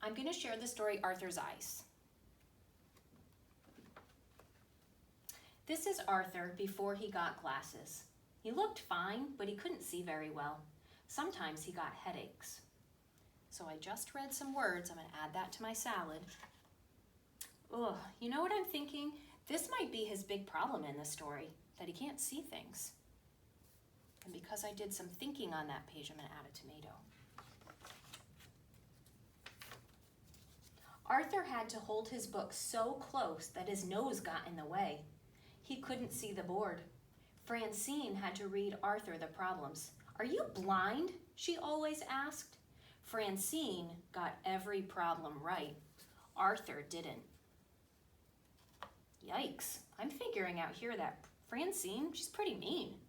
I'm going to share the story Arthur's Eyes. This is Arthur before he got glasses. He looked fine, but he couldn't see very well. Sometimes he got headaches. So I just read some words. I'm going to add that to my salad. Ugh, you know what I'm thinking? This might be his big problem in the story, that he can't see things. And because I did some thinking on that page, I'm going to add a tomato. Arthur had to hold his book so close that his nose got in the way. He couldn't see the board. Francine had to read Arthur the problems. "Are you blind?" she always asked. Francine got every problem right. Arthur didn't. Yikes, I'm figuring out here that Francine, she's pretty mean.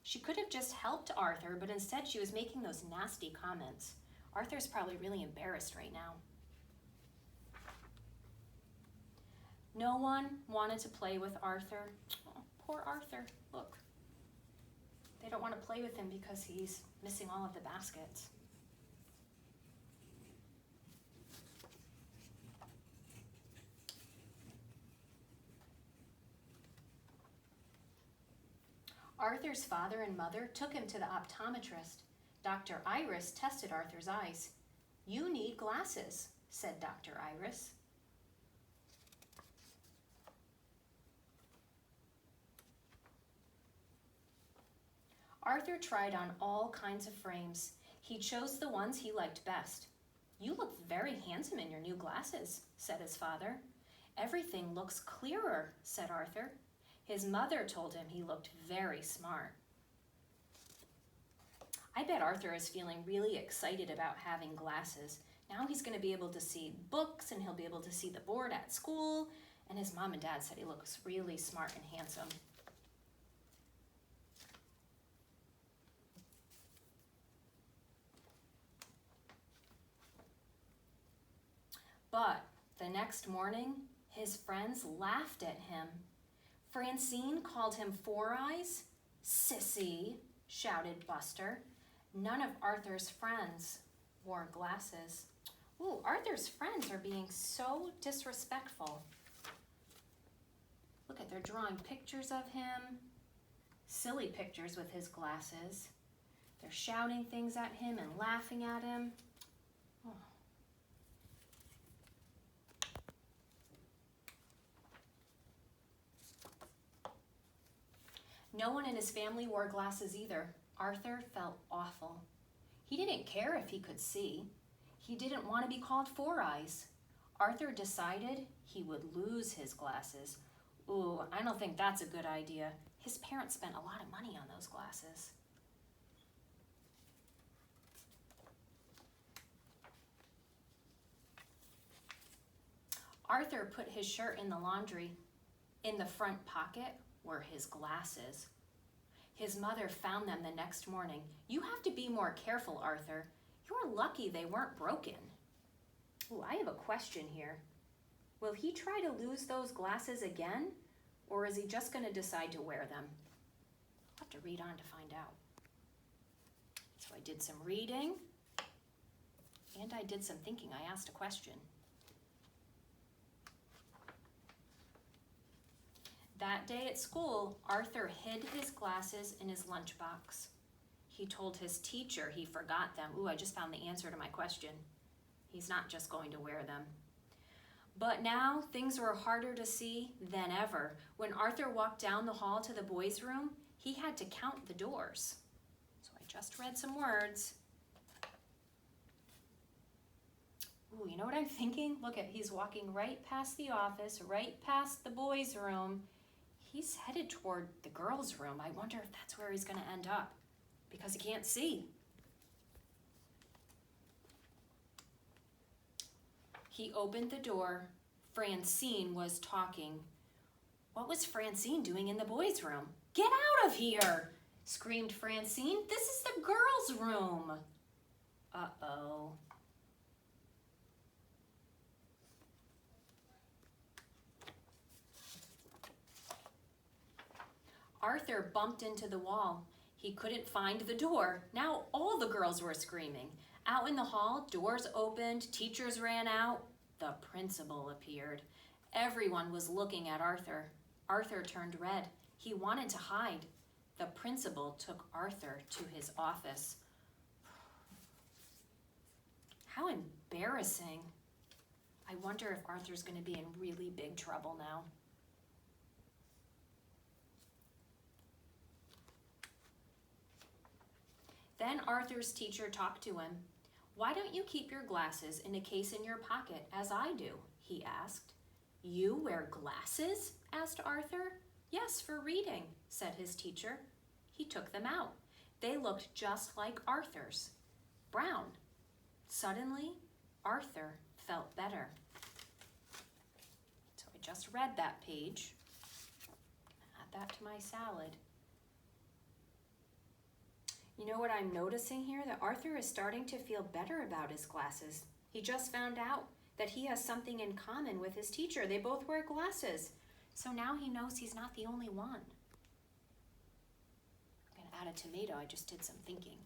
She could have just helped Arthur, but instead she was making those nasty comments. Arthur's probably really embarrassed right now. No one wanted to play with Arthur. Oh, poor Arthur, look. They don't want to play with him because he's missing all of the baskets. Arthur's father and mother took him to the optometrist. Dr. Iris tested Arthur's eyes. "You need glasses," said Dr. Iris. Arthur tried on all kinds of frames. He chose the ones he liked best. "You look very handsome in your new glasses," said his father. "Everything looks clearer," said Arthur. His mother told him he looked very smart. I bet Arthur is feeling really excited about having glasses. Now he's going to be able to see books and he'll be able to see the board at school. And his mom and dad said he looks really smart and handsome. But the next morning, his friends laughed at him. Francine called him Four Eyes. "Sissy," shouted Buster. None of Arthur's friends wore glasses. Ooh, Arthur's friends are being so disrespectful. Look at, they're drawing pictures of him. Silly pictures with his glasses. They're shouting things at him and laughing at him. Oh. No one in his family wore glasses either. Arthur felt awful. He didn't care if he could see. He didn't want to be called Four Eyes. Arthur decided he would lose his glasses. Ooh, I don't think that's a good idea. His parents spent a lot of money on those glasses. Arthur put his shirt in the laundry. In the front pocket were his glasses. His mother found them the next morning. "You have to be more careful, Arthur. You're lucky they weren't broken." Ooh, I have a question here. Will he try to lose those glasses again, or is he just going to decide to wear them? I'll have to read on to find out. So I did some reading, and I did some thinking. I asked a question. That day at school, Arthur hid his glasses in his lunchbox. He told his teacher he forgot them. Ooh, I just found the answer to my question. He's not just going to wear them. But now things were harder to see than ever. When Arthur walked down the hall to the boys' room, he had to count the doors. So I just read some words. Ooh, you know what I'm thinking? Look at, he's walking right past the office, right past the boys' room. He's headed toward the girls' room. I wonder if that's where he's going to end up because he can't see. He opened the door. Francine was talking. What was Francine doing in the boys' room? "Get out of here!" screamed Francine. "This is the girls' room." Uh-oh. Arthur bumped into the wall. He couldn't find the door. Now all the girls were screaming. Out in the hall, doors opened, teachers ran out. The principal appeared. Everyone was looking at Arthur. Arthur turned red. He wanted to hide. The principal took Arthur to his office. How embarrassing. I wonder if Arthur's going to be in really big trouble now. Then Arthur's teacher talked to him. "Why don't you keep your glasses in a case in your pocket, as I do?" he asked. "You wear glasses?" asked Arthur. "Yes, for reading," said his teacher. He took them out. They looked just like Arthur's, brown. Suddenly, Arthur felt better. So I just read that page. Add that to my salad. You know what I'm noticing here? That Arthur is starting to feel better about his glasses. He just found out that he has something in common with his teacher. They both wear glasses. So now he knows he's not the only one. I'm going to add a tomato. I just did some thinking.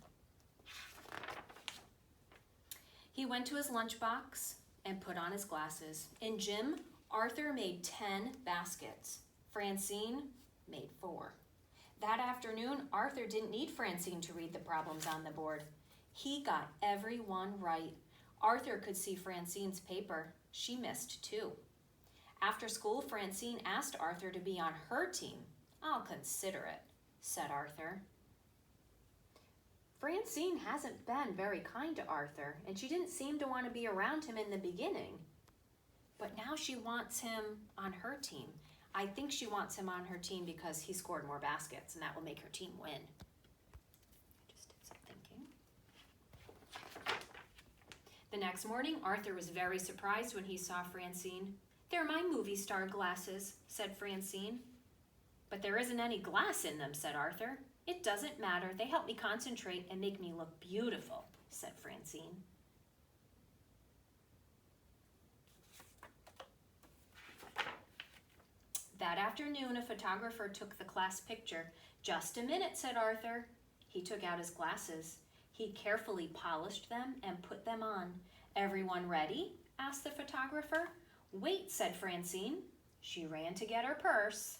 He went to his lunchbox and put on his glasses. In gym, Arthur made 10 baskets. Francine made 4. That afternoon, Arthur didn't need Francine to read the problems on the board. He got every one right. Arthur could see Francine's paper. She missed 2. After school, Francine asked Arthur to be on her team. "I'll consider it," said Arthur. Francine hasn't been very kind to Arthur, and she didn't seem to want to be around him in the beginning. But now she wants him on her team. I think she wants him on her team because he scored more baskets, and that will make her team win. I just did some thinking. The next morning, Arthur was very surprised when he saw Francine. "They're my movie star glasses," said Francine. "But there isn't any glass in them," said Arthur. "It doesn't matter. They help me concentrate and make me look beautiful," said Francine. That afternoon, a photographer took the class picture. "Just a minute," said Arthur. He took out his glasses. He carefully polished them and put them on. "Everyone ready?" asked the photographer. "Wait," said Francine. She ran to get her purse.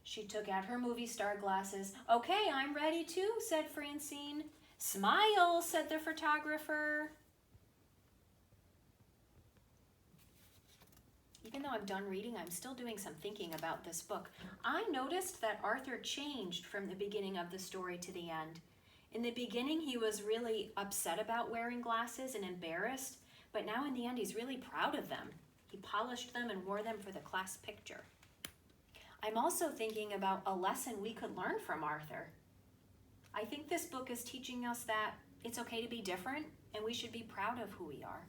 She took out her movie star glasses. "Okay, I'm ready too," said Francine. "Smile," said the photographer. Even though I'm done reading, I'm still doing some thinking about this book. I noticed that Arthur changed from the beginning of the story to the end. In the beginning, he was really upset about wearing glasses and embarrassed, but now in the end, he's really proud of them. He polished them and wore them for the class picture. I'm also thinking about a lesson we could learn from Arthur. I think this book is teaching us that it's okay to be different and we should be proud of who we are.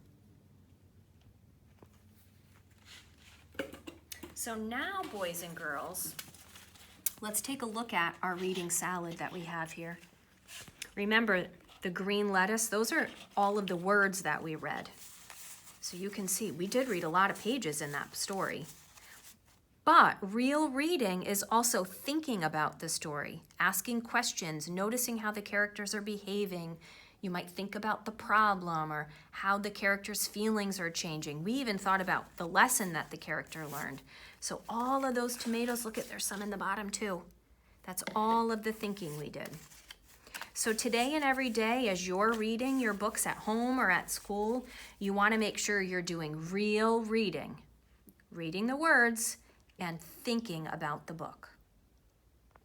So now, boys and girls, let's take a look at our reading salad that we have here. Remember, the green lettuce, those are all of the words that we read. So you can see, we did read a lot of pages in that story. But real reading is also thinking about the story, asking questions, noticing how the characters are behaving. You might think about the problem or how the character's feelings are changing. We even thought about the lesson that the character learned. So all of those tomatoes, look at, there's some in the bottom too. That's all of the thinking we did. So today and every day, as you're reading your books at home or at school, you want to make sure you're doing real reading, reading the words and thinking about the book.